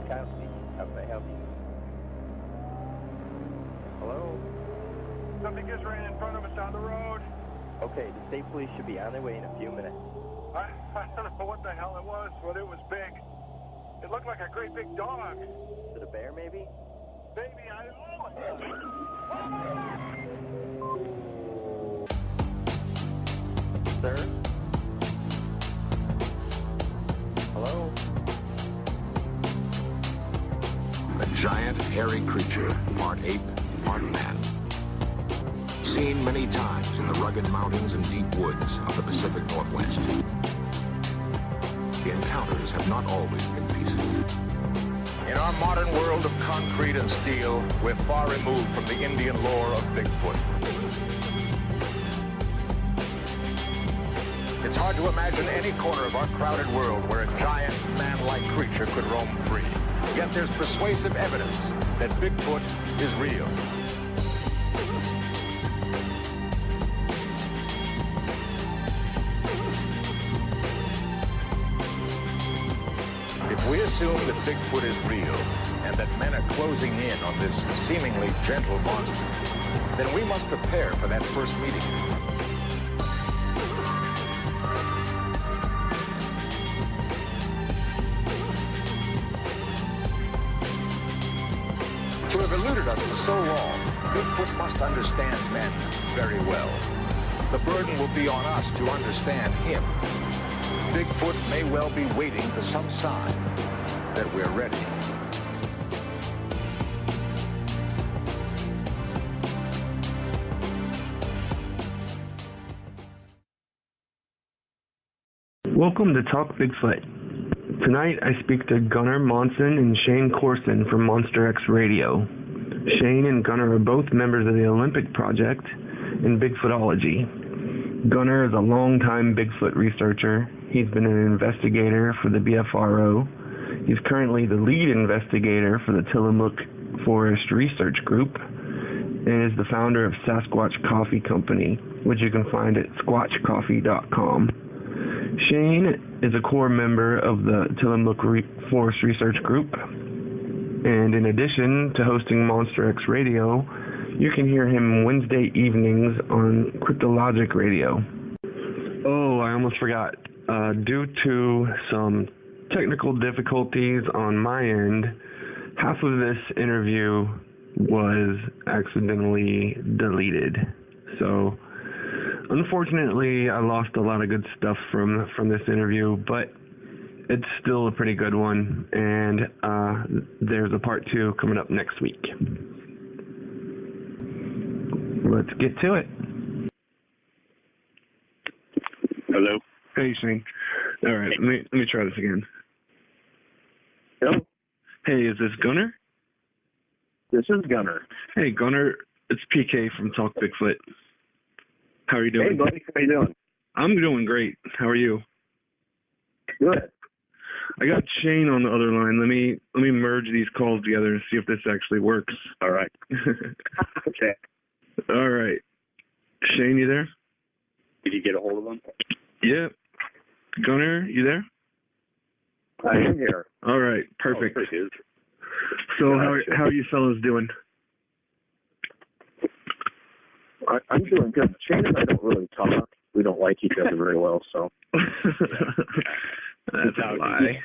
County. How can I help you? Hello? Something just ran in front of us down the road. Okay, the state police should be on their way in a few minutes. I don't know what the hell it was, but it was big. It looked like a great big dog. Is it a bear, maybe? Maybe, I don't know. Sir? Hello? A giant, hairy creature, part ape, part man. Seen many times in the rugged mountains and deep woods of the Pacific Northwest. The encounters have not always been peaceful. In our modern world of concrete and steel, we're far removed from the Indian lore of Bigfoot. It's hard to imagine any corner of our crowded world where a giant, man-like creature could roam free. Yet there's persuasive evidence that Bigfoot is real. If we assume that Bigfoot is real and that men are closing in on this seemingly gentle monster, then we must prepare for that first meeting. To have eluded us for so long, Bigfoot must understand men very well. The burden will be on us to understand him. Bigfoot may well be waiting for some sign that we're ready. Welcome to Talk Bigfoot. Tonight I speak to Gunnar Monson and Shane Corson from MonsterX Radio. Shane and Gunnar are both members of the Olympic Project in Bigfootology. Gunnar is a longtime Bigfoot researcher. He's been an investigator for the BFRO. He's currently the lead investigator for the Tillamook Forest Research Group and is the founder of Sasquatch Coffee Company, which you can find at squatchcoffee.com. Shane is a core member of the Tillamook Forest Research Group, and in addition to hosting MonsterX Radio, you can hear him Wednesday evenings on Cryptologic Radio. Oh, I almost forgot. Due to some technical difficulties on my end, half of this interview was accidentally deleted. So, unfortunately, I lost a lot of good stuff from this interview, but it's still a pretty good one, and there's a part 2 coming up next week. Let's get to it. Hello. Hey, Shane. All right, let me try this again. Hello. Hey, is this Gunnar? This is Gunnar. Hey, Gunnar, it's PK from Talk Bigfoot. How are you doing? Hey, buddy. How you doing? I'm doing great. How are you? Good. I got Shane on the other line. Let me merge these calls together and see if this actually works. All right. Okay. All right. Shane, you there? Did you get a hold of him? Yeah. Gunnar, you there? I am here. All right. Perfect. Oh, there he is. So how are you fellas doing? I'm doing good. Shane and I don't really talk. We don't like each other very well, so. That's a lie.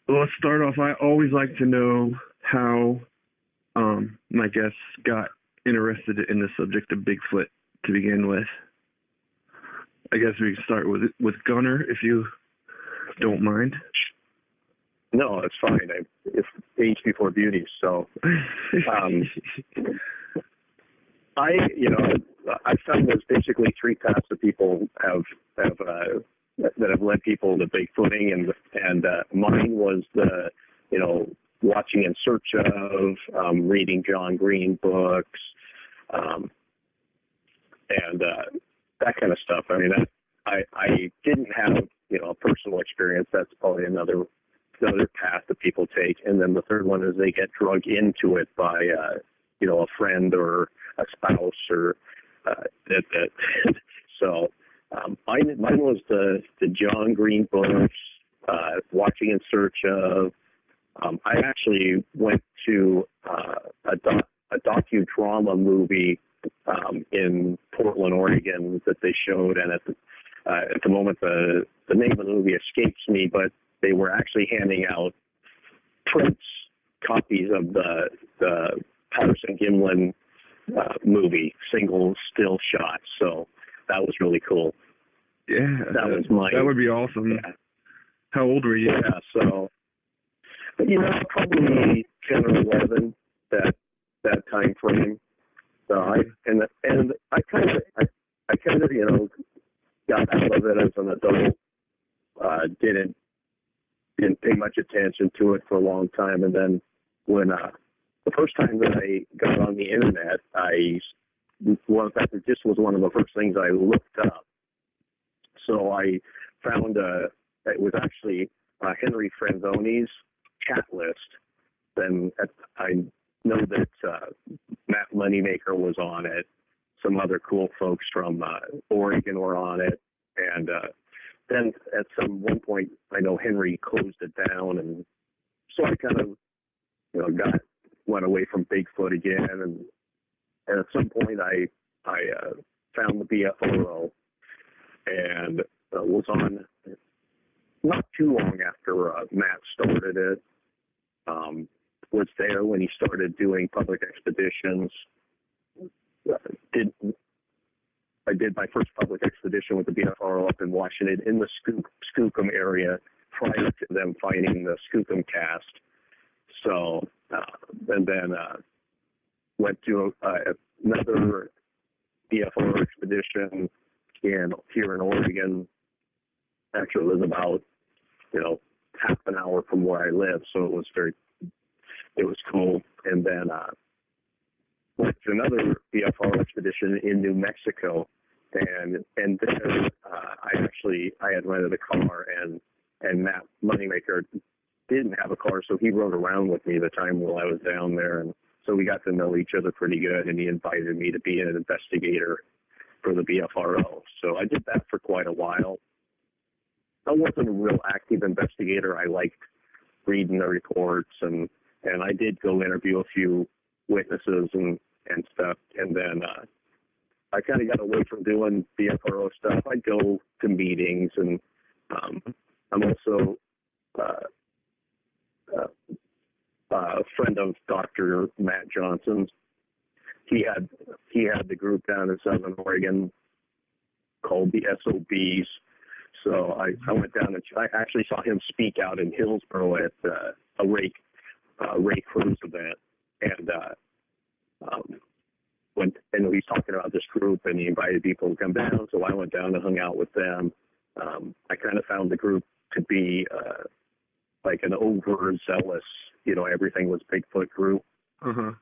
Well, let's start off. I always like to know how my guests got interested in the subject of Bigfoot to begin with. I guess we can start with Gunnar, if you don't mind. No, it's fine. It's age before beauty, so. I found there's basically 3 paths that people have led people to Bigfooting, and mine was the, watching In Search of, reading John Green books, and that kind of stuff. I mean, I didn't have, a personal experience. That's probably another path that people take. And then the third one is they get drugged into it by, a friend or a spouse or that. So Mine was the John Green books, Watching in Search of. I actually went to a docudrama movie in Portland, Oregon that they showed, and at the moment the name of the movie escapes me, but they were actually handing out prints, copies of the Patterson Gimlin movie, single still shots. So that was really cool. Yeah, that would be awesome. Yeah. How old were you? Yeah, so probably 10 or 11 that time frame. So I kind of got out of it as an adult. Didn't pay much attention to it for a long time, and then when the first time that I got on the internet, in fact, it just was one of the first things I looked up. So I found it was actually Henry Franzone's chat list. Then I know that Matt Moneymaker was on it. Some other cool folks from Oregon were on it, and then at one point, I know Henry closed it down, and so I kind of went away from Bigfoot again, and at some point I found the BFRO and was on not too long after Matt started it. Was there when he started doing public expeditions. I did my first public expedition with the BFRO up in Washington in the Skookum area prior to them finding the Skookum cast. So, and then went to another BFRO expedition here in Oregon. Actually, it was about half an hour from where I live, so it was cool. And then went to another BFRO expedition in New Mexico, and there I had rented a car, and Matt Moneymaker didn't have a car, so he rode around with me the time while I was down there, and so we got to know each other pretty good, and he invited me to be an investigator for the BFRO. So I did that for quite a while. I wasn't a real active investigator. I liked reading the reports, and I did go interview a few witnesses and stuff, and then I kind of got away from doing BFRO stuff. I'd go to meetings, and I'm also a friend of Dr. Matt Johnson's. He had the group down in Southern Oregon called the SOBs. So I went down and I actually saw him speak out in Hillsboro at a Ray Cruz event, and he's talking about this group, and he invited people to come down. So I went down and hung out with them. I kind of found the group to be like an overzealous, everything was Bigfoot group. Uh-huh.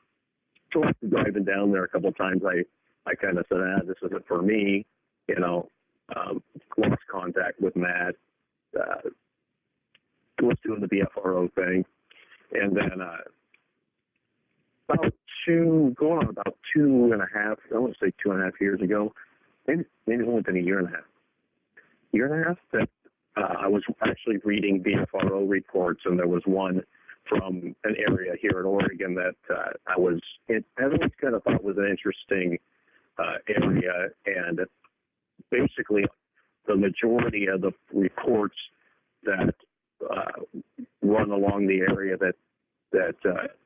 So after driving down there a couple of times, I kind of said, this isn't for me, lost contact with Matt, was doing the BFRO thing. And then about 2.5, I want to say 2.5 years ago, maybe only been a year and a half, that I was actually reading BFRO reports, and there was one from an area here in Oregon that I always kind of thought was an interesting area, and basically the majority of the reports that run along the area that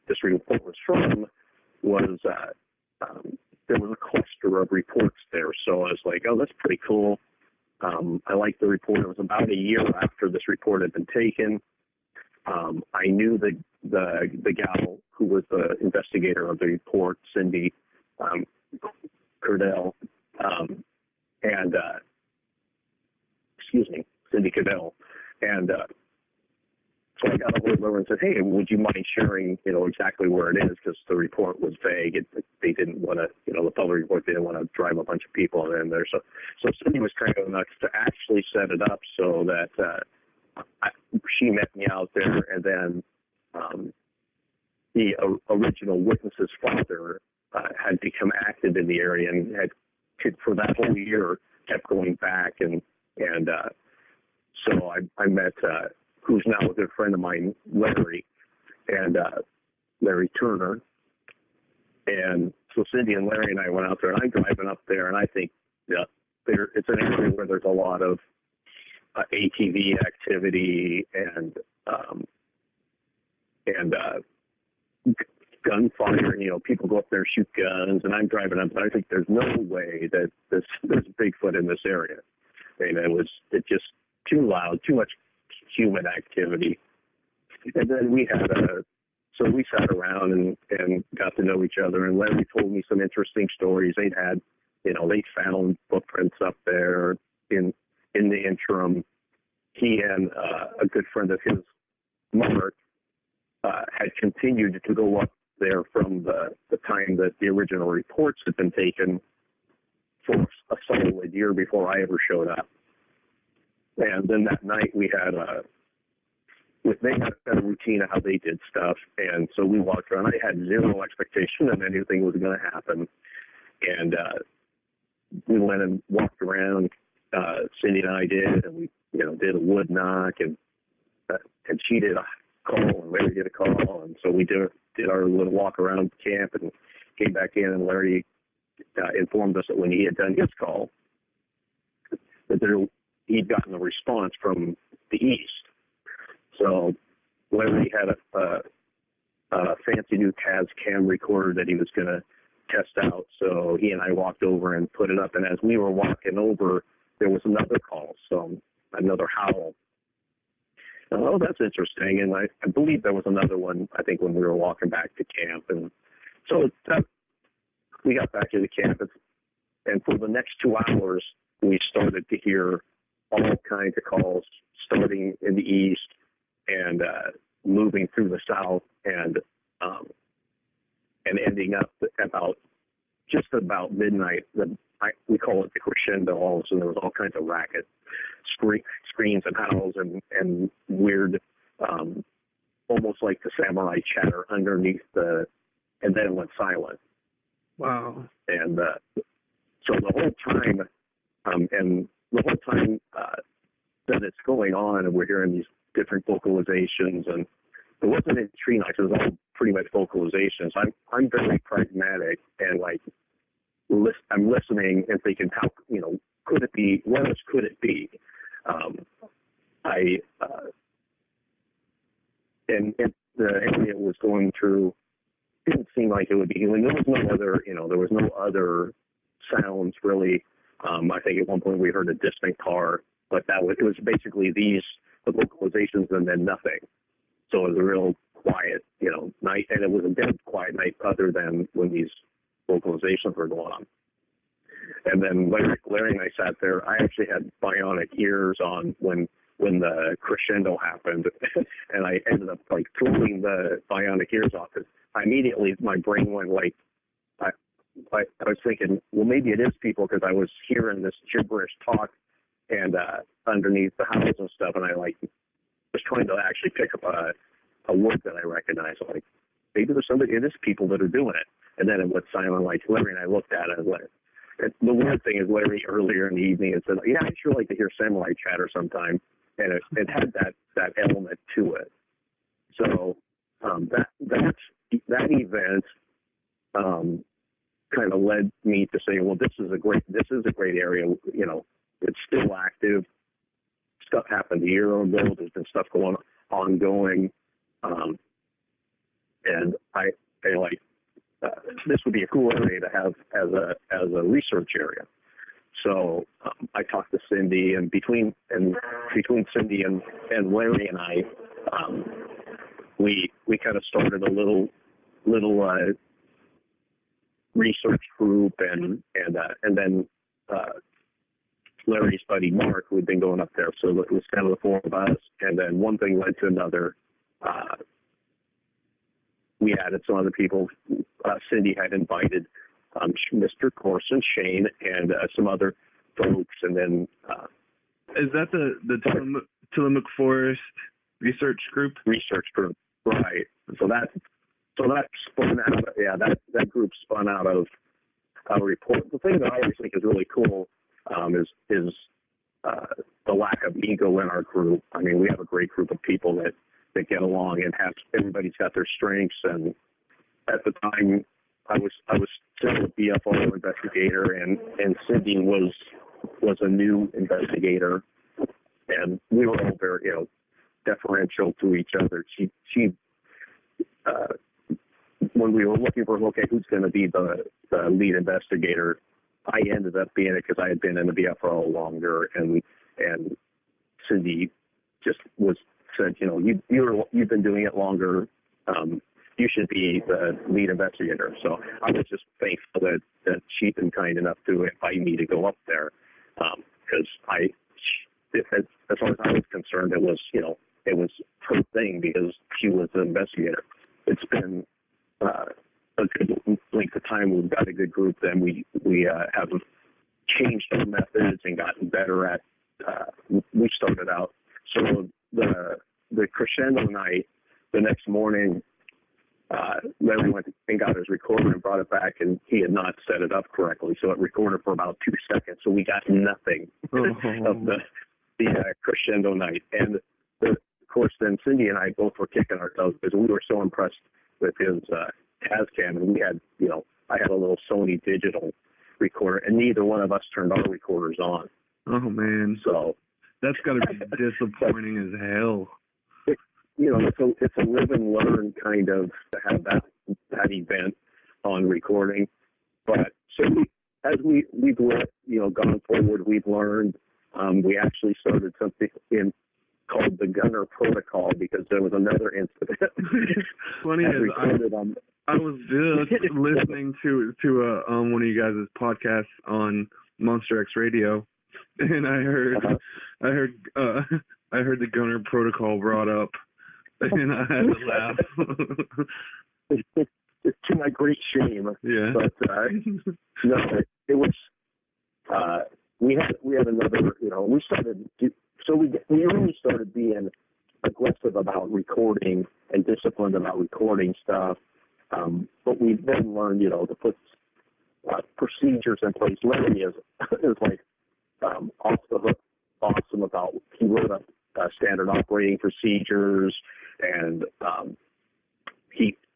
this report was from was there was a cluster of reports there. So I was like, oh, that's pretty cool. I liked the report. It was about a year after this report had been taken. I knew the gal who was the investigator of the report, Cindy Curdell, Cindy Curdell, and so I got a hold of her and said, hey, would you mind sharing, exactly where it is? Because the report was vague. They didn't want to, the public report, they didn't want to drive a bunch of people in there. So Cindy was kind enough to actually set it up so that she met me out there, and then the original witness's father had become active in the area and had, for that whole year, kept going back, and so I met who's now a good friend of mine, Larry, and Larry Turner. And so Cindy and Larry and I went out there, and I'm driving up there, and I think it's an area where there's a lot of ATV activity and gunfire. You know, people go up there and shoot guns, and I'm driving up, and I think there's no way that there's Bigfoot in this area. I mean, it's just too loud, too much human activity. And then we sat around and got to know each other, and Larry told me some interesting stories. They'd found footprints up there in the interim. He and a good friend of his, Mark, had continued to go up there from the time that the original reports had been taken for a solid year before I ever showed up. And then that night they had a routine of how they did stuff, and so we walked around. I had zero expectation that anything was going to happen, and we went and walked around. Cindy and I did, and we did a wood knock, and she did a call, and Larry did a call, and so we did our little walk around camp and came back in, and Larry informed us that when he had done his call, that he'd gotten a response from the east. So Larry had a fancy new Taz cam recorder that he was going to test out. So he and I walked over and put it up. And as we were walking over, there was another call, so another howl. Oh, that's interesting. And I believe there was another one, I think, when we were walking back to camp. And so we got back to the camp. And for the next 2 hours, we started to hear all kinds of calls, starting in the east and moving through the south, and ending up just about midnight. We call it the crescendo. All of a sudden, there was all kinds of racket, screams and howls, and weird, almost like the samurai chatter underneath and then it went silent. Wow. And so the whole time, that it's going on, and we're hearing these different vocalizations, and it wasn't in tree knocks, it was all pretty much vocalizations. I'm very pragmatic, and I'm listening and thinking, how could it be? What else could it be? And the area it was going through didn't seem like it would be healing. There was no other sounds really. I think at one point we heard a distant car, but it was basically the vocalizations and then nothing. So it was a real quiet, night, and it was a dead quiet night other than when these vocalizations were going on. And then Larry and I sat there. I actually had bionic ears on when the crescendo happened, and I ended up throwing the bionic ears off. Immediately my brain went I was thinking, well, maybe it is people, because I was hearing this gibberish talk and underneath the house and stuff, and I was trying to actually pick up a word that I recognized. Maybe it is people that are doing it. And then it went silent. Larry and I looked at it, and the weird thing is Larry earlier in the evening had said, yeah, I'd sure like to hear samurai chatter sometime, and it had that element to it. So that event kind of led me to say, well, this is a great area. It's still active. Stuff happened a year ago. There's been stuff ongoing, and I this would be a cool area to have as a research area. So I talked to Cindy, and between Cindy and Larry and I, we kind of started a little research group, and then Larry's buddy Mark, who had been going up there. So it was kind of the four of us, and then one thing led to another. We added some other people. Cindy had invited Mr. Corson, Shane, and some other folks, and then is that the Tillamook Forest research group? Research group, right? So that spun out. That group spun out of a report. The thing that I always think is really cool is the lack of ego in our group. I mean, we have a great group of people that get along and everybody's got their strengths. And at the time, I was still a BFO investigator, and Cindy was a new investigator, and we were all very deferential to each other. She when we were looking for who's going to be the lead investigator, I ended up being it because I had been in the BFO longer, and Cindy just said, you've been doing it longer. You should be the lead investigator. So I was just thankful that she'd been kind enough to invite me to go up there, because as far as I was concerned, it was her thing because she was the investigator. It's been a good length of time. We've got a good group. Then we have changed our methods and gotten better at. We started out. So the crescendo night, the next morning, Larry went and got his recorder and brought it back, and he had not set it up correctly, so it recorded for about 2 seconds. So we got nothing of the crescendo night. And of course, then Cindy and I both were kicking ourselves because we were so impressed with his Tascam, and we had, I had a little Sony digital recorder, and neither one of us turned our recorders on. Oh man! So that's got to be disappointing as hell. It's a live and learn kind of to have that event on recording. But so as we've gone forward, we've learned. We actually started something called the Gunnar protocol because there was another incident. Funny is I was just listening to one of you guys' podcasts on MonsterX Radio, and I heard the Gunnar protocol brought up, and I had to laugh. It's to my great shame. Yeah. But no, it was. We had another. We started. So we really started being aggressive about recording and disciplined about recording stuff. But we then learned, to put procedures in place. Larry is like off the hook awesome about. He wrote up standard operating procedures, and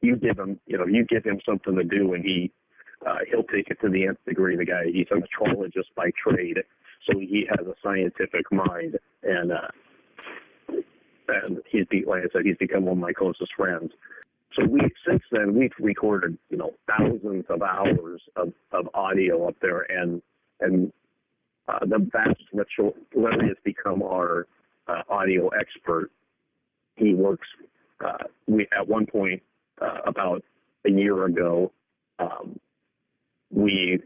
you give him something to do, and he'll take it to the nth degree. The guy, he's a metrologist by trade, so he has a scientific mind, and like I said, he's become one of my closest friends. So since then we've recorded thousands of hours of audio up there, and the vast majority. Larry has become our audio expert. He works. We at one point about a year ago, we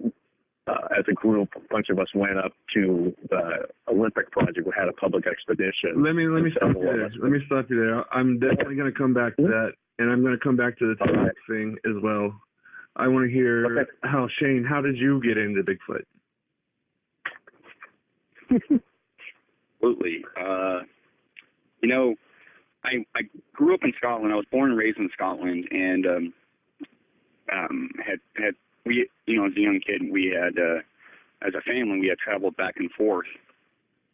as a group, a bunch of us went up to the Olympic project. We had a public expedition. Let me stop you there. Let me stop you there. I'm definitely going to come back to that, and I'm going to come back to the topic thing as well. I want to hear how Shane. How did you get into Bigfoot? Absolutely. I grew up in Scotland. I was born and raised in Scotland, and had we, as a young kid, we had, as a family, we had traveled back and forth,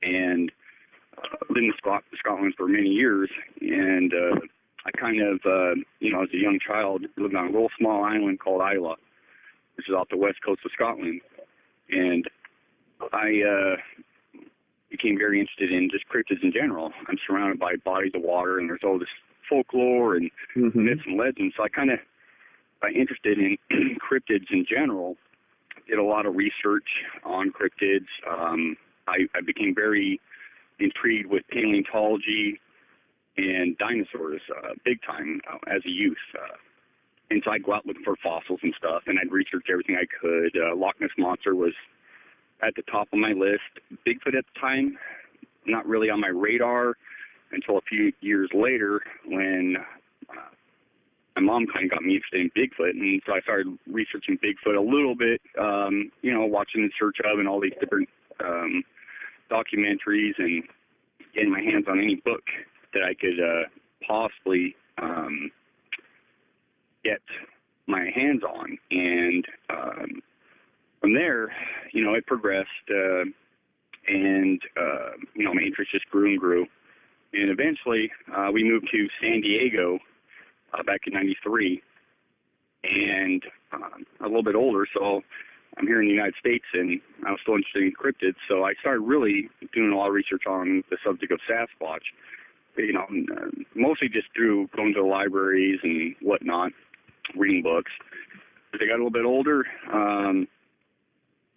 and lived in Scotland for many years, and I kind of, as a young child, lived on a little small island called Isla, which is off the west coast of Scotland, and I became very interested in just cryptids in general. I'm surrounded by bodies of water, and there's all this folklore and myths and legends, so I kind of got interested in cryptids in general, did a lot of research on cryptids. I became very intrigued with paleontology and dinosaurs big time as a youth. And so I'd go out looking for fossils and stuff, and I'd research everything I could. Loch Ness Monster was at the top of my list. Bigfoot at the time, not really on my radar until a few years later when my mom kind of got me interested in Bigfoot, and so I started researching Bigfoot a little bit, watching In Search Of and all these different documentaries and getting my hands on any book that I could possibly get my hands on. And from there, it progressed, and my interest just grew and grew. And eventually, we moved to San Diego back in '93, and a little bit older, so I'm here in the United States, and I was still interested in cryptids, so I started really doing a lot of research on the subject of Sasquatch, mostly just through going to the libraries and whatnot, reading books. As I got a little bit older,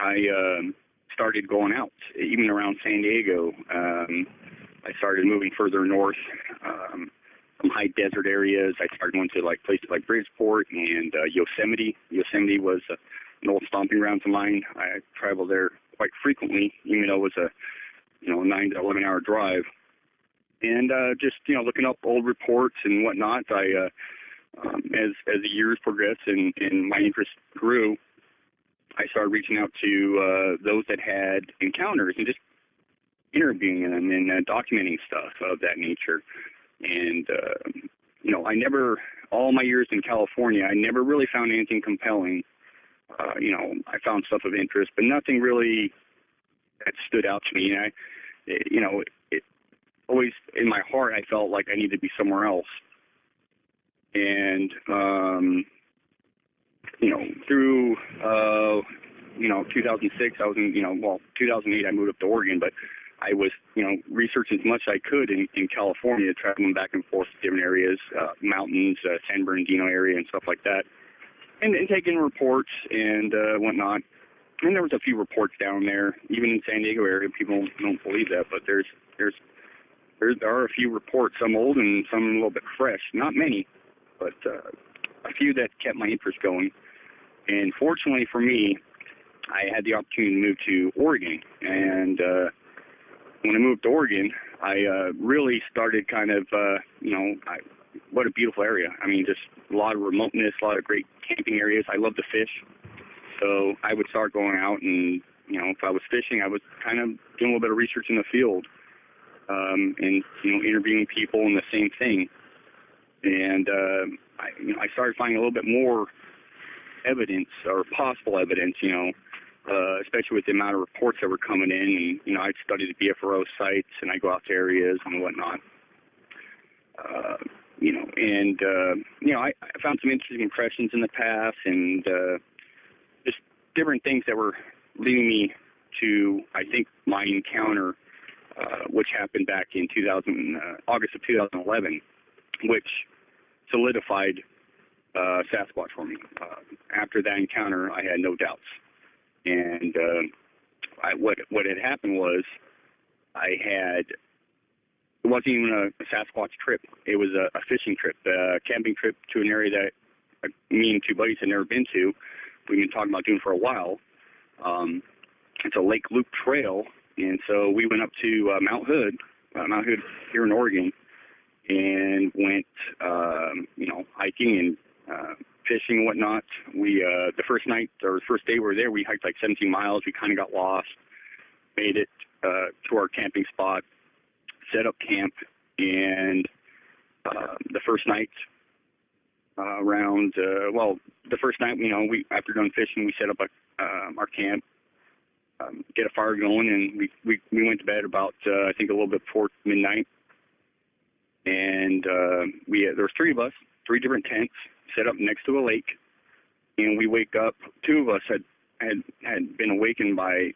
I started going out, even around San Diego. I started moving further north, some high desert areas. I started going to places like Bridgeport and Yosemite. Yosemite was an old stomping ground of mine. I traveled there quite frequently, even though it was a 9 to 11 hour drive. And just looking up old reports and whatnot. I as the years progressed and my interest grew, I started reaching out to those that had encounters and just interviewing them and documenting stuff of that nature. And, I never, all my years in California, I never really found anything compelling. I found stuff of interest, but nothing really that stood out to me. And it always, in my heart, I felt like I needed to be somewhere else. And, through, 2006, I was in, 2008, I moved up to Oregon, but I was, researching as much as I could in California, traveling back and forth to different areas, mountains, San Bernardino area and stuff like that, and taking reports and whatnot. And there was a few reports down there, even in San Diego area. People don't believe that, but there are a few reports, some old and some a little bit fresh. Not many, but a few that kept my interest going. And fortunately for me, I had the opportunity to move to Oregon. And when I moved to Oregon, I really started kind of, what a beautiful area. I mean, just a lot of remoteness, a lot of great camping areas. I love to fish. So I would start going out and, if I was fishing, I was kind of doing a little bit of research in the field and, interviewing people and the same thing. And I started finding a little bit more evidence or possible evidence, especially with the amount of reports that were coming in. And, I'd study the BFRO sites and I go out to areas and whatnot. I found some interesting impressions in the past and just different things that were leading me to, I think, my encounter, which happened back in August of 2011, which solidified Sasquatch for me. After that encounter, I had no doubts. And what had happened was it wasn't even a Sasquatch trip. It was a fishing trip, a camping trip to an area that me and two buddies had never been to. We've been talking about doing for a while. It's a Lake Loop trail, and so we went up to Mount Hood here in Oregon, and went, hiking and fishing and whatnot. We the first day we were there, we hiked like 17 miles. We kind of got lost, made it to our camping spot, set up camp, and the first night we after done fishing, we set up our camp, get a fire going, and we went to bed about I think a little bit before midnight. And there was three of us, three different tents set up next to a lake, and we wake up. Two of us had been awakened by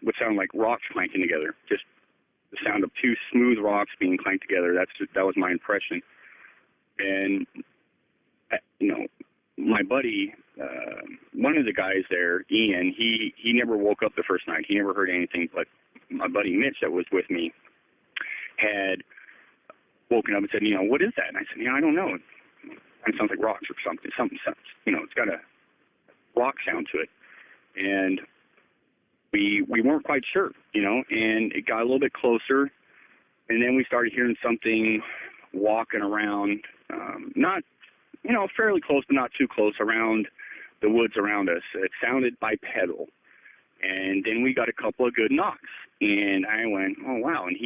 what sounded like rocks clanking together, just the sound of two smooth rocks being clanked together. That was my impression. And my buddy, one of the guys there, Ian, he never woke up the first night. He never heard anything, but my buddy Mitch, that was with me, had woken up and said, what is that? And I said, I don't know. It sounds like rocks or something. It's got a rock sound to it. And we weren't quite sure, and it got a little bit closer. And then we started hearing something walking around, not, fairly close, but not too close, around the woods around us. It sounded bipedal. And then we got a couple of good knocks. And I went, oh, wow. And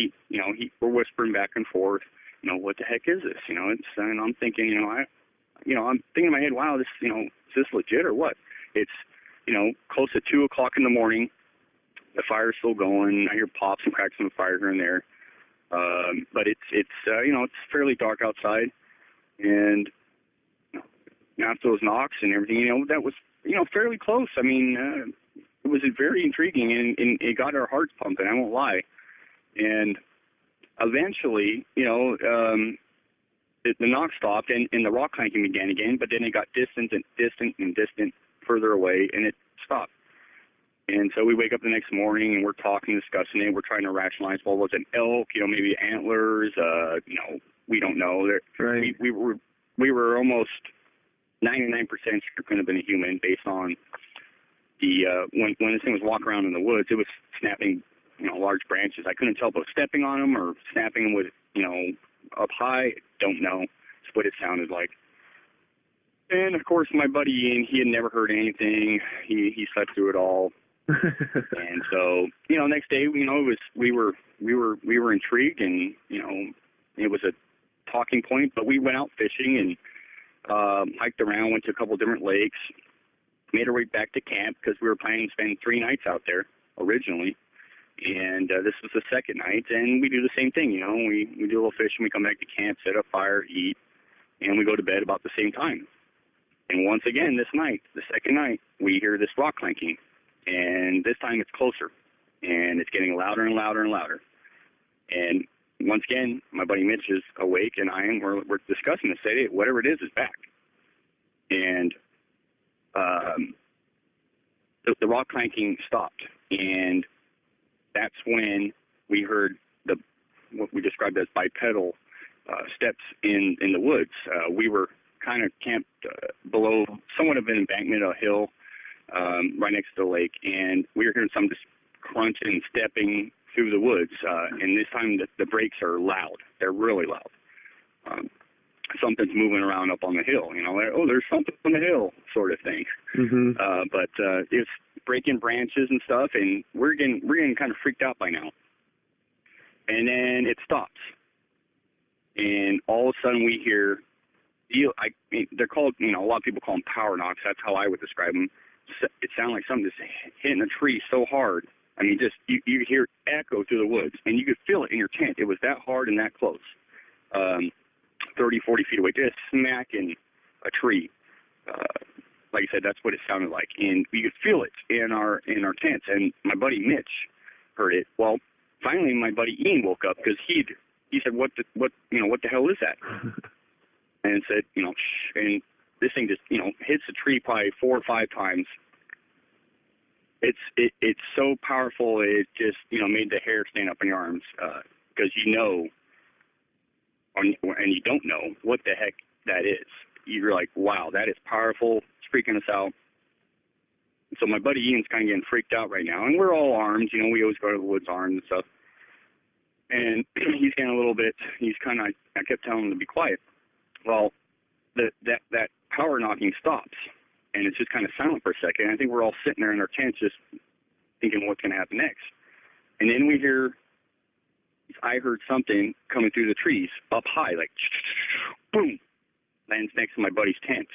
we're whispering back and forth, what the heck is this? And I'm thinking, I'm thinking in my head, wow, this, is this legit or what? It's, close to 2 o'clock in the morning. The fire's still going. I hear pops and cracks in the fire here and there. But it's fairly dark outside. And after those knocks and everything, that was, fairly close. I mean, it was very intriguing, and it got our hearts pumping, I won't lie. And eventually, the knock stopped, and the rock clanking began again, but then it got distant and distant and distant further away, and it stopped. And so we wake up the next morning, and we're talking, discussing it. We're trying to rationalize, well, was it an elk, maybe antlers, we don't know. Right. We were almost 99% sure it couldn't have been a human based on the when this thing was walking around in the woods, it was snapping, large branches. I couldn't tell if it was stepping on them or snapping them with, up high. Don't know. That's what it sounded like. And of course, my buddy Ian, he had never heard anything. He slept through it all. And so, next day, we were intrigued, and it was a talking point. But we went out fishing and hiked around, went to a couple of different lakes, made our way back to camp because we were planning to spend 3 nights out there originally. And this was the second night, and we do the same thing. We do a little fishing, we come back to camp, set up fire, eat, and we go to bed about the same time. And once again, this night, the second night, we hear this rock clanking. And this time it's closer, and it's getting louder and louder and louder. And once again, my buddy Mitch is awake, and we're discussing this. Say, hey, whatever it is back. And the rock clanking stopped, and that's when we heard what we described as bipedal steps in the woods. We were kind of camped below somewhat of an embankment, a hill, right next to the lake, and we were hearing some just crunching and stepping through the woods, and this time the brakes are loud. They're really loud. Something's moving around up on the hill, there's something on the hill sort of thing. Mm-hmm. But it's breaking branches and stuff, and we're getting kind of freaked out by now. And then it stops, and all of a sudden we hear, they're called, a lot of people call them power knocks. That's how I would describe them. It sounded like something just hitting a tree so hard. I mean, just you hear it echo through the woods, and you could feel it in your tent. It was that hard and that close, 30, 40 feet away, just smacking a tree. Like I said, that's what it sounded like, and you could feel it in our tents. And my buddy Mitch heard it. Well, finally, my buddy Ian woke up because he said, "What the hell is that?" And said, shh. And this thing just, hits the tree probably 4 or 5 times. It's so powerful. It just, made the hair stand up on your arms because and you don't know what the heck that is. You're like, wow, that is powerful. It's freaking us out. So my buddy Ian's kind of getting freaked out right now, and we're all armed. We always go to the woods armed and stuff. And he's getting a little bit. I kept telling him to be quiet. Well, that power knocking stops, and it's just kind of silent for a second. I think we're all sitting there in our tents just thinking what's going to happen next. And then I heard something coming through the trees up high, like boom, lands next to my buddy's tent.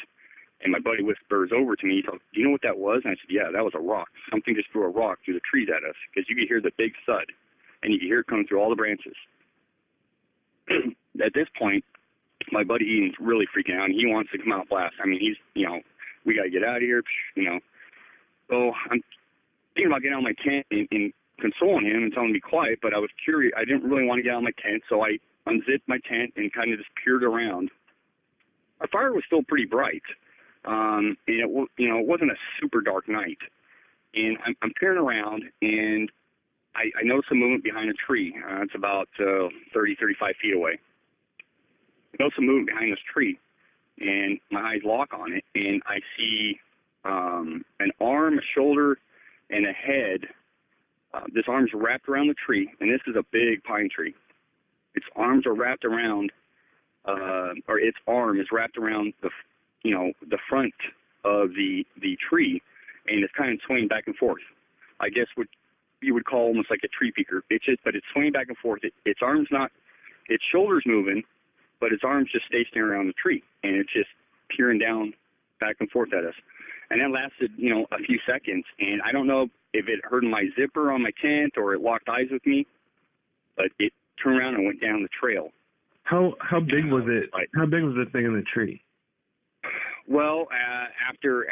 And my buddy whispers over to me, he goes, "Do you know what that was?" And I said, "Yeah, that was a rock. Something just threw a rock through the trees at us," because you could hear the big thud, and you could hear it coming through all the branches. At this point, my buddy Ian's really freaking out, and he wants to come out blast. I mean, he's, we got to get out of here, So I'm thinking about getting out of my tent and consoling him and telling him to be quiet, but I was curious. I didn't really want to get out of my tent, so I unzipped my tent and kind of just peered around. Our fire was still pretty bright, and it wasn't a super dark night. And I'm peering around, and I noticed some movement behind a tree. It's about 30, 35 feet away. I noticed some movement behind this tree, and my eyes lock on it, and I see an arm, a shoulder, and a head. This arm's wrapped around the tree, and this is a big pine tree. Its arms are wrapped around, or its arm is wrapped around the front of the tree, and it's kind of swinging back and forth. I guess what you would call almost like a tree peaker. But it's swinging back and forth. Its arm's not, its shoulder's moving, but its arms just stay staring around the tree, and it's just peering down back and forth at us. and that lasted, a few seconds. And I don't know if it hurt my zipper on my tent or it locked eyes with me, but it turned around and went down the trail. How big was it? How big was the thing in the tree? Well, after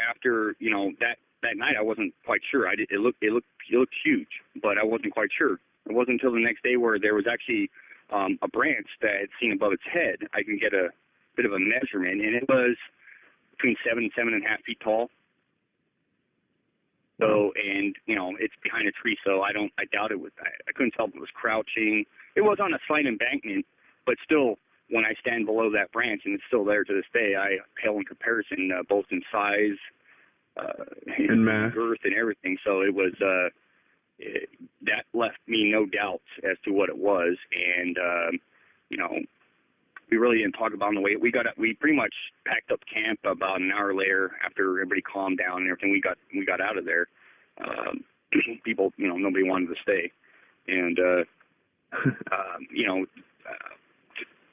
that night, I wasn't quite sure. It looked huge, but I wasn't quite sure. It wasn't until the next day where there was actually a branch that I had seen above its head. I can get a bit of a measurement, and it was between 7 and 7.5 feet tall. So, and it's behind a tree, so I doubt it was. I couldn't tell if it was crouching. It was on a slight embankment, but still, when I stand below that branch, and it's still there to this day, I pale in comparison, both in size, and mass, girth, and everything. So it was that left me no doubts as to what it was, and we really didn't talk about it on the way. We pretty much packed up camp about an hour later after everybody calmed down and everything. We got out of there. People, nobody wanted to stay, and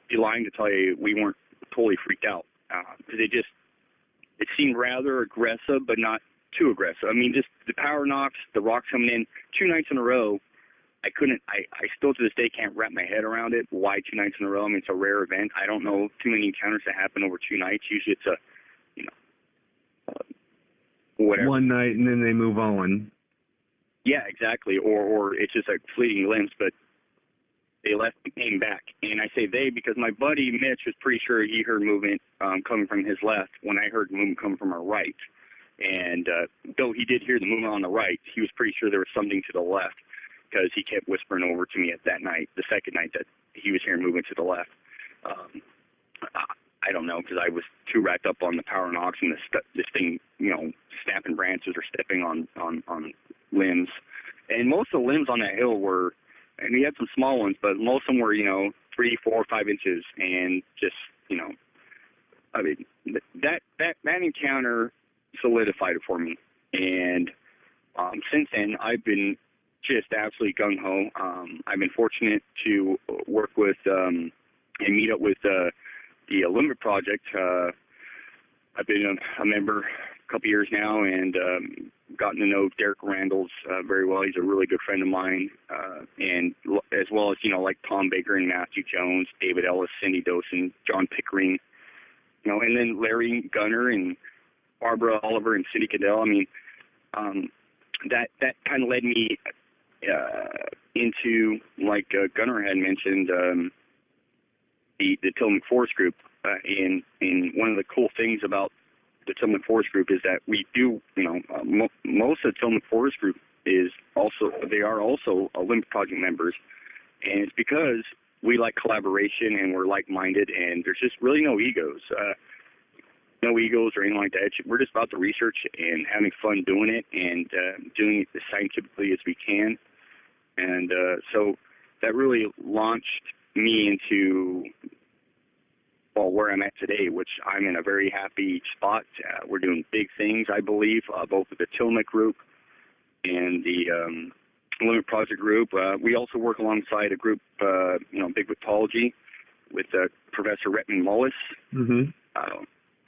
be lying to tell you we weren't totally freaked out because it seemed rather aggressive, but not too aggressive. I mean, just the power knocks, the rocks coming in 2 nights in a row. I still to this day can't wrap my head around it. Why 2 nights in a row? I mean, it's a rare event. I don't know too many encounters that happen over 2 nights. Usually it's whatever. One night and then they move on. Yeah, exactly. Or it's just like fleeting glimpse, but they left and came back. And I say they because my buddy Mitch was pretty sure he heard movement coming from his left when I heard movement coming from our right. And though he did hear the movement on the right, he was pretty sure there was something to the left, because he kept whispering over to me at that night, the second night, that he was hearing movement to the left. I don't know, because I was too wrapped up on the power knocks and this thing, snapping branches or stepping on limbs. And most of the limbs on that hill were, and we had some small ones, but most of them were, 3, 4, 5 inches. And just, I mean, that encounter solidified it for me. And since then, I've been just absolutely gung-ho. I've been fortunate to work with and meet up with the Olympic Project. I've been a member a couple years now, and gotten to know Derek Randalls very well. He's a really good friend of mine, and as well as, like Tom Baker and Matthew Jones, David Ellis, Cindy Dosen, John Pickering, and then Larry Gunnar and Barbara Oliver and Cindy Cadell. I mean, that kind of led me into, like Gunnar had mentioned, the Tillamook Forest Group. And one of the cool things about the Tillamook Forest Group is that we do, most of the Tillamook Forest Group they are also Olympic Project members. And it's because we like collaboration and we're like-minded, and there's just really no egos. No egos or anything like that. We're just about the research and having fun doing it, and doing it as scientifically as we can. And so that really launched me into, where I'm at today, which I'm in a very happy spot. We're doing big things, I believe, both with the Tillamook group and the Olympic Project group. We also work alongside a group, Bigfootology, with Professor Retman Mullis. Mm-hmm.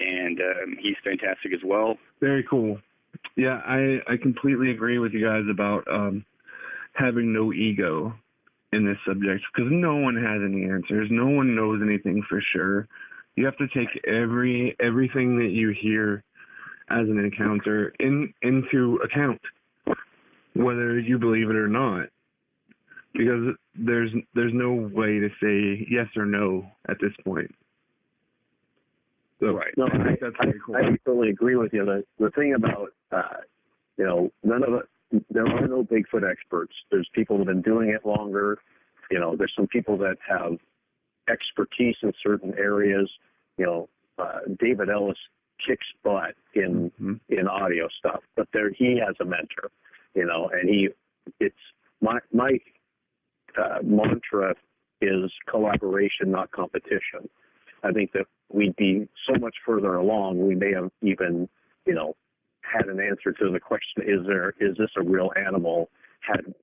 And he's fantastic as well. Very cool. Yeah, I completely agree with you guys about having no ego in this subject, because no one has any answers. No one knows anything for sure. You have to take everything that you hear as an encounter into account, whether you believe it or not, because there's no way to say yes or no at this point. So, right. No, I totally agree with you. The thing about, there are no Bigfoot experts. There's people that have been doing it longer. There's some people that have expertise in certain areas. David Ellis kicks butt in audio stuff, but he has a mentor, and it's my mantra is collaboration, not competition. I think that we'd be so much further along. We may have even, had an answer to the question, is this a real animal? Had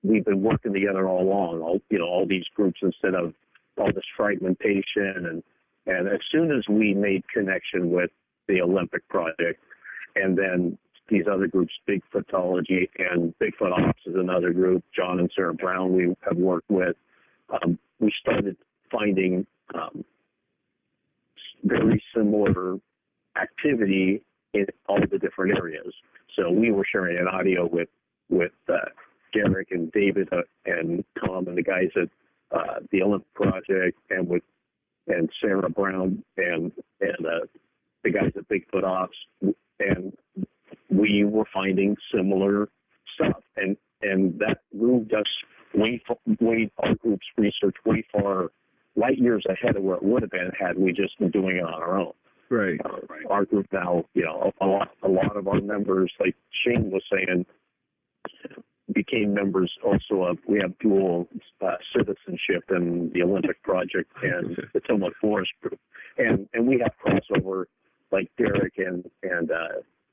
we've been working together all along, all these groups, instead of all this fragmentation. And as soon as we made connection with the Olympic Project and then these other groups, Bigfootology and Bigfoot Ops is another group. John and Sarah Brown we have worked with. We started finding very similar activity in all the different areas. So we were sharing an audio with Derek and David and Tom and the guys at the Olympic Project, and Sarah Brown and the guys at Bigfoot Ops, and we were finding similar stuff, and that moved us way our group's research way far, light years ahead of where it would have been had we just been doing it on our own. Right. Our group now, a lot of our members, like Shane was saying, became members also of, we have dual citizenship in the Olympic Project and the Tillamook Forest Group. And we have crossover, like Derek and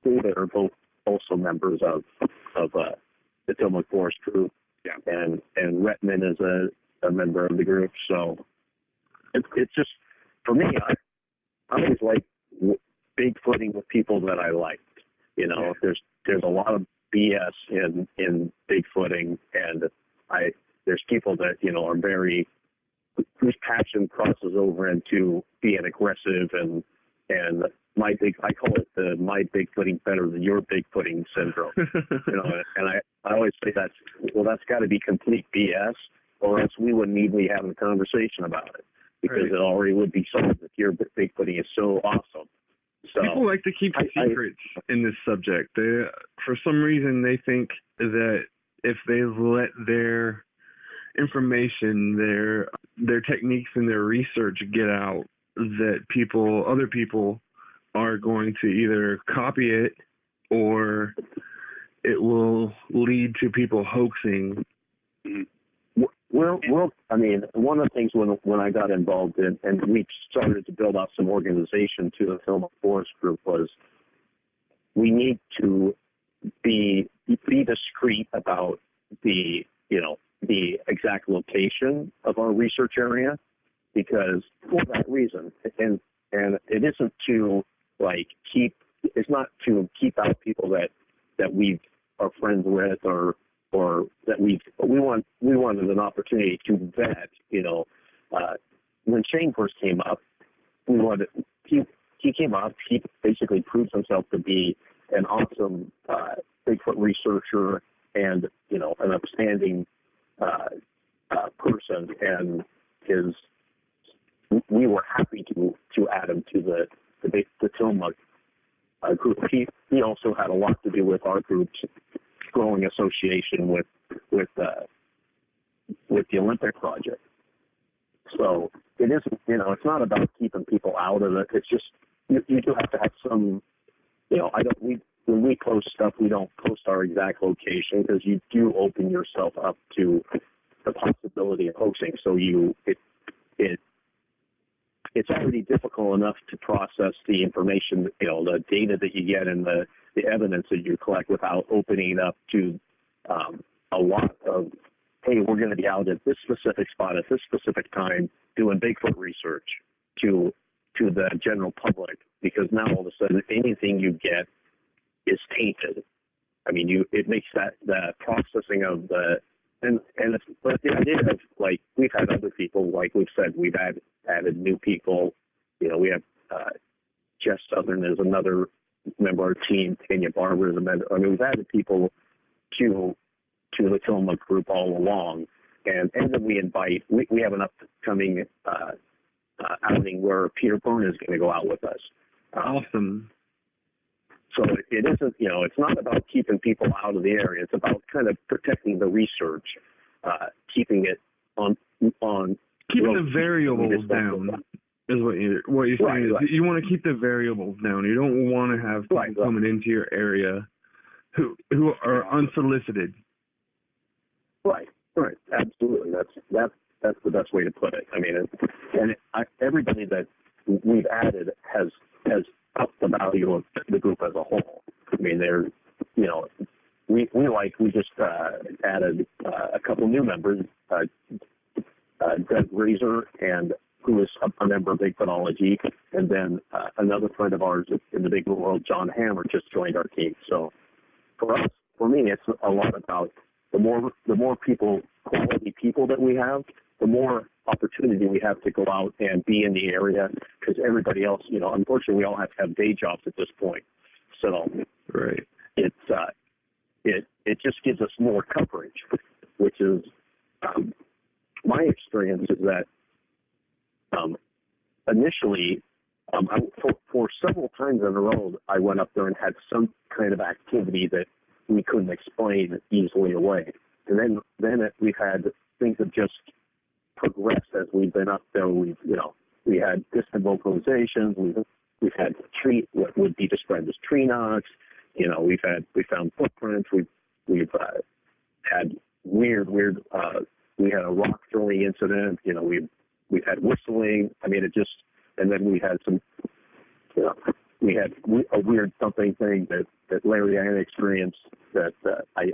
David are both also members of the Tillamook Forest Group. Yeah. And Retman is a member of the group. So it's just, for me, I always like Bigfooting with people that I liked. There's a lot of BS in Bigfooting, and there's people that are very, whose passion crosses over into being aggressive and I call it the my Bigfooting better than your Bigfooting syndrome. And I always say that's got to be complete BS, or else we wouldn't even be having a conversation about it, because it already would be solved if your Bigfooting is so awesome. So people like to keep secrets in this subject. For some reason, they think that if they let their information, their techniques and their research get out, that other people are going to either copy it or it will lead to people hoaxing. Well, I mean, one of the things when I got involved in, and we started to build out some organization to the Tillamook Forest Group, was we need to be discreet about the exact location of our research area, because for that reason, and it isn't to it's not to keep out people that we are friends with or that we wanted an opportunity to vet. When Shane first came up, he came up. He basically proved himself to be an awesome Bigfoot researcher and an upstanding person, and we were happy to add him to the Tillamook group. He also had a lot to do with our group's growing association with the Olympic Project. So it isn't, it's not about keeping people out of it. It's just you do have to have some, when we post stuff, we don't post our exact location, because you do open yourself up to the possibility of hoaxing. So it's already difficult enough to process the information, the data that you get and the evidence that you collect without opening up to a lot of, hey, we're going to be out at this specific spot at this specific time doing Bigfoot research to the general public, because now all of a sudden anything you get is tainted. I mean, it makes the processing of but the idea of, we've had other people, like we've said, we've added new people. We have Jeff Southern is another member of our team. Tanya Barber is a member. I mean, we've added people to the Tillamook group all along, and then we invite. We have an upcoming outing where Peter Byrne is going to go out with us. Awesome. So it isn't, it's not about keeping people out of the area. It's about kind of protecting the research, keeping it on. Keeping the variables down is what you're saying. Is you want to keep the variables down. You don't want to have people coming into your area who are unsolicited. Right. Absolutely. That's the best way to put it. I mean, everybody that we've added has upped the value of the group as a whole. I mean, we just added a couple new members, Doug Razor and who is a member of Bigfootology, and then another friend of ours in the Bigfoot world, John Hammer, just joined our team. So for me, it's a lot about the more people, quality people that we have, the more opportunity we have to go out and be in the area, because everybody else, unfortunately, we all have to have day jobs at this point. So right, it just gives us more coverage, which is my experience is that initially, for several times in a row, I went up there and had some kind of activity that we couldn't explain easily away. And then we've had things that just progressed as we've been up there. We had distant vocalizations. We've had what would be described as tree knocks. We found footprints. We've had weird. We had a rock throwing incident. We've had whistling. I mean, and then we had some. We had a weird thumping thing that Larry and I experienced that I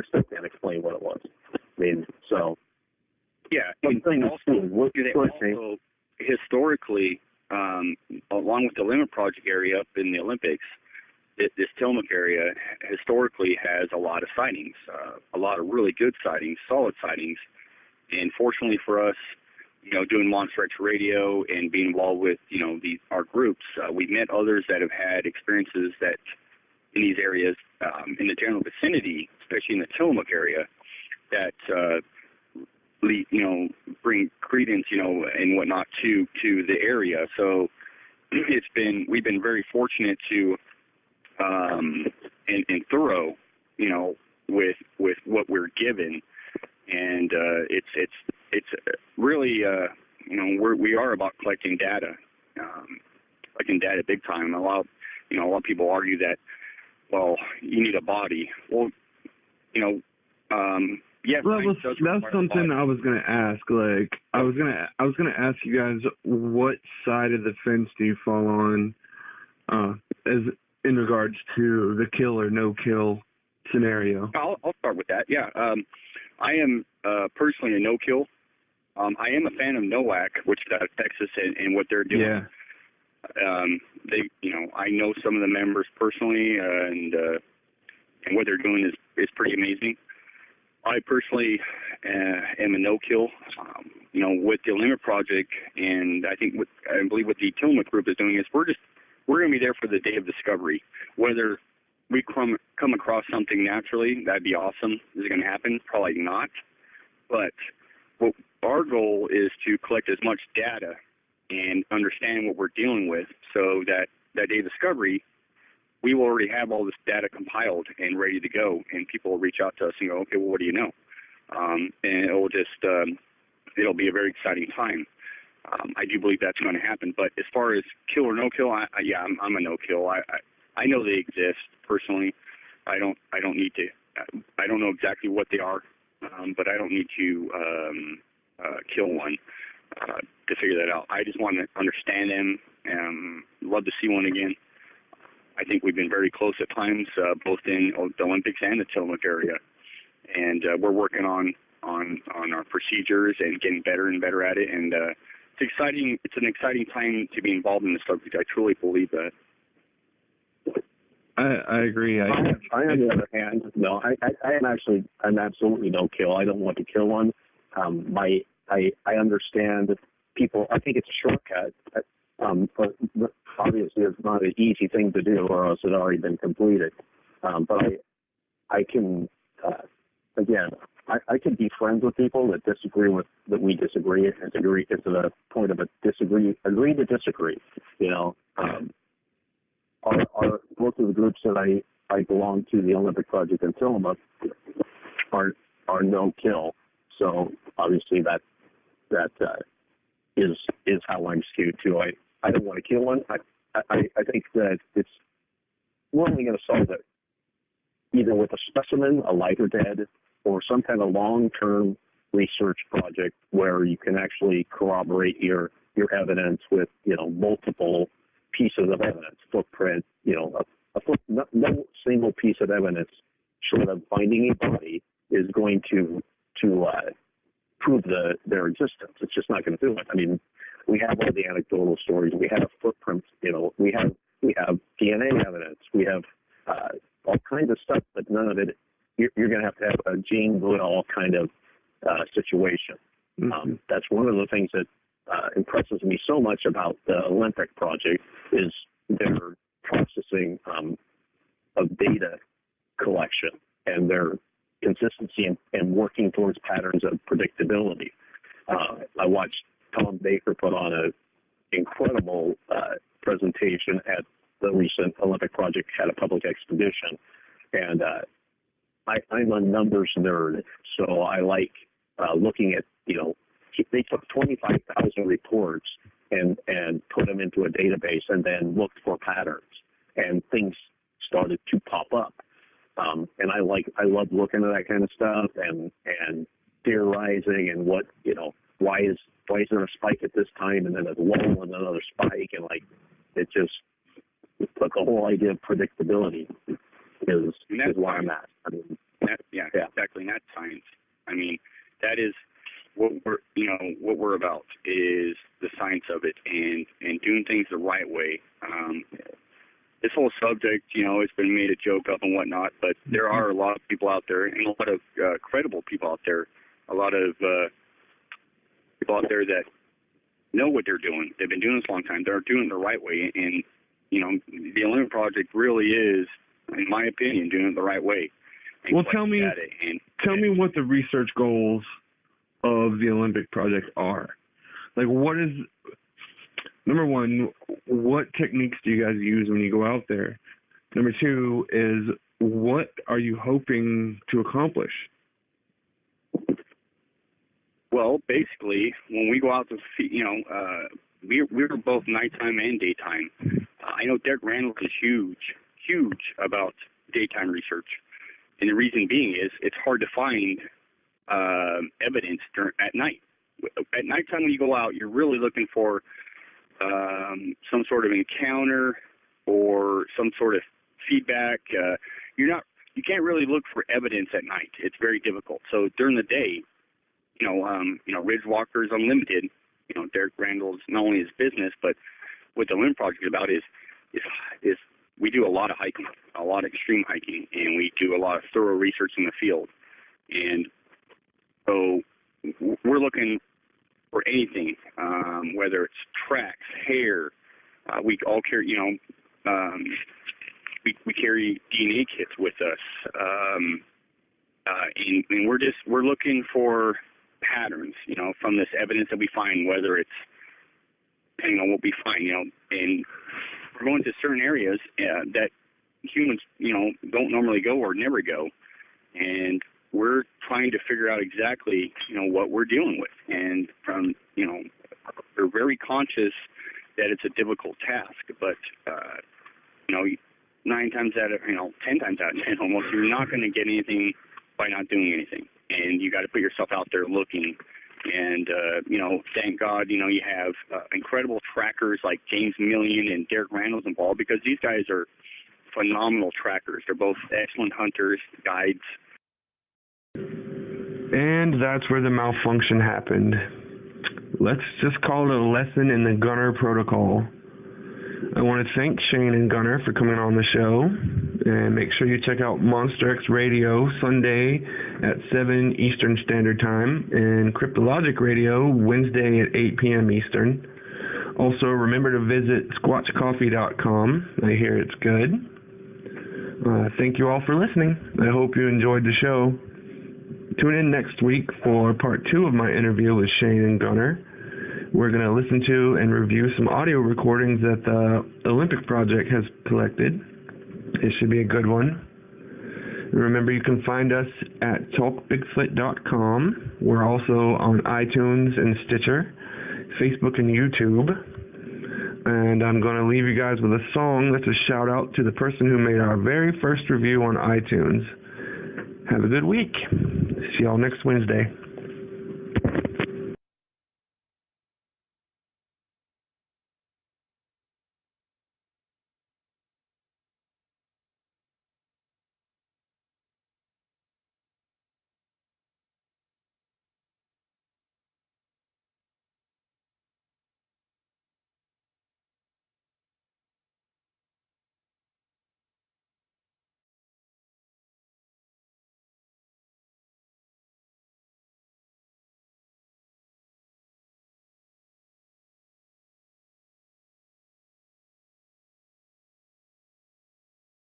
still can't explain what it was. I mean, so. Yeah, and also historically, along with the Limit Project area up in the Olympics, this Tillamook area historically has a lot of sightings, a lot of really good sightings, solid sightings. And fortunately for us, doing MonsterX Radio and being involved with, our groups, we've met others that have had experiences that in these areas, in the general vicinity, especially in the Tillamook area, that, bring credence, and whatnot to the area. So we've been very fortunate to, and thorough, with what we're given. And, it's really, we are about collecting data big time. A lot of people argue that, well, you need a body. Well, yeah, that's something I was gonna ask. Like, I was gonna ask you guys, what side of the fence do you fall on, as in regards to the kill or no kill scenario? I'll start with that. Yeah, I am personally a no kill. I am a fan of NOAC, which is out of Texas, and what they're doing. Yeah. I know some of the members personally, and what they're doing is pretty amazing. I personally am a no-kill, with the Limit Project, and I believe what the Tillamook group is doing is we're going to be there for the day of discovery. Whether we come across something naturally, that'd be awesome. Is it going to happen? Probably not. But our goal is to collect as much data and understand what we're dealing with, so that day of discovery, we will already have all this data compiled and ready to go, and people will reach out to us and go, okay, well, what do you know? And it'll be a very exciting time. I do believe that's going to happen. But as far as kill or no kill, I'm a no kill. I know they exist personally. I don't need to. I don't know exactly what they are, but I don't need to kill one to figure that out. I just want to understand them and love to see one again. I think we've been very close at times, both in the Olympics and the Tillamook area, and we're working on our procedures and getting better and better at it. And it's exciting. It's an exciting time to be involved in the subject. I truly believe that. I agree. I on the other hand, no, I'm absolutely no kill. I don't want to kill one. I understand that people. I think it's a shortcut. But obviously it's not an easy thing to do, or else it had already been completed. But I can, again, I can be friends with people that disagree with, that we disagree, and agree to the point of agree to disagree. Both of the groups that I belong to, the Olympic Project and Tillamook, are no kill. So obviously that is how I'm skewed too. I don't want to kill one. I think that we're only going to solve it either with a specimen, a live or dead, or some kind of long-term research project where you can actually corroborate your evidence with multiple pieces of evidence, footprint. No single piece of evidence short of finding a body is going to prove their existence. It's just not going to do it. I mean, we have all the anecdotal stories. We have footprints. We have DNA evidence. We have all kinds of stuff, but none of it. You're going to have a Gene Goodall kind of situation. Mm-hmm. That's one of the things that impresses me so much about the Olympic project is their processing of data collection and their consistency and working towards patterns of predictability. I watched Tom Baker put on an incredible presentation at the recent Olympic project, had a public expedition, and I'm a numbers nerd, so I like looking at, they took 25,000 reports and put them into a database and then looked for patterns, and things started to pop up. And I love looking at that kind of stuff and theorizing and what, why is there a spike at this time and then a lull and another spike, and the whole idea of predictability is why I'm at. I mean, exactly. And that's science. I mean, that is what we're about, is the science of it and doing things the right way. This whole subject, it's been made a joke of and whatnot, but there are a lot of people out there, and a lot of credible people out there, a lot of people out there that know what they're doing. They've been doing this a long time. They're doing it the right way, and the Olympic Project really is, in my opinion, doing it the right way. Well, tell me what the research goals of the Olympic Project are. Like, what is, number one, what techniques do you guys use when you go out there? Number two is, what are you hoping to accomplish? Well, basically, when we go out to, we're both nighttime and daytime. I know Derek Randall is huge about daytime research. And the reason being is it's hard to find evidence at night. At nighttime, when you go out, you're really looking for some sort of encounter or some sort of feedback. You can't really look for evidence at night. It's very difficult. So during the day, Ridge Walkers Unlimited, Derek Randall's not only his business, but what the Olympic Project is about is we do a lot of hiking, a lot of extreme hiking, and we do a lot of thorough research in the field. And so we're looking for anything, whether it's tracks, hair. We all carry, we carry DNA kits with us, and we're looking for patterns, from this evidence that we find, whether it's depending on what we find, and we're going to certain areas that humans, don't normally go or never go, and we're trying to figure out exactly, what we're dealing with, and we're very conscious that it's a difficult task, but 9 times out of 10 times out of 10 almost, you're not going to get anything by not doing anything, and you got to put yourself out there looking. And, thank God, you have incredible trackers like James Millian and Derek Randall's involved, because these guys are phenomenal trackers. They're both excellent hunters, guides. And that's where the malfunction happened. Let's just call it a lesson in the Gunnar protocol. I want to thank Shane and Gunnar for coming on the show, and make sure you check out MonsterX Radio Sunday at 7 Eastern Standard Time, and Cryptologic Radio Wednesday at 8 p.m. Eastern. Also, remember to visit squatchcoffee.com. I hear it's good. Thank you all for listening. I hope you enjoyed the show. Tune in next week for part 2 of my interview with Shane and Gunnar. We're going to listen to and review some audio recordings that the Olympic Project has collected. It should be a good one. Remember, you can find us at TalkBigfoot.com. We're also on iTunes and Stitcher, Facebook and YouTube. And I'm going to leave you guys with a song that's a shout out to the person who made our very first review on iTunes. Have a good week. See y'all next Wednesday.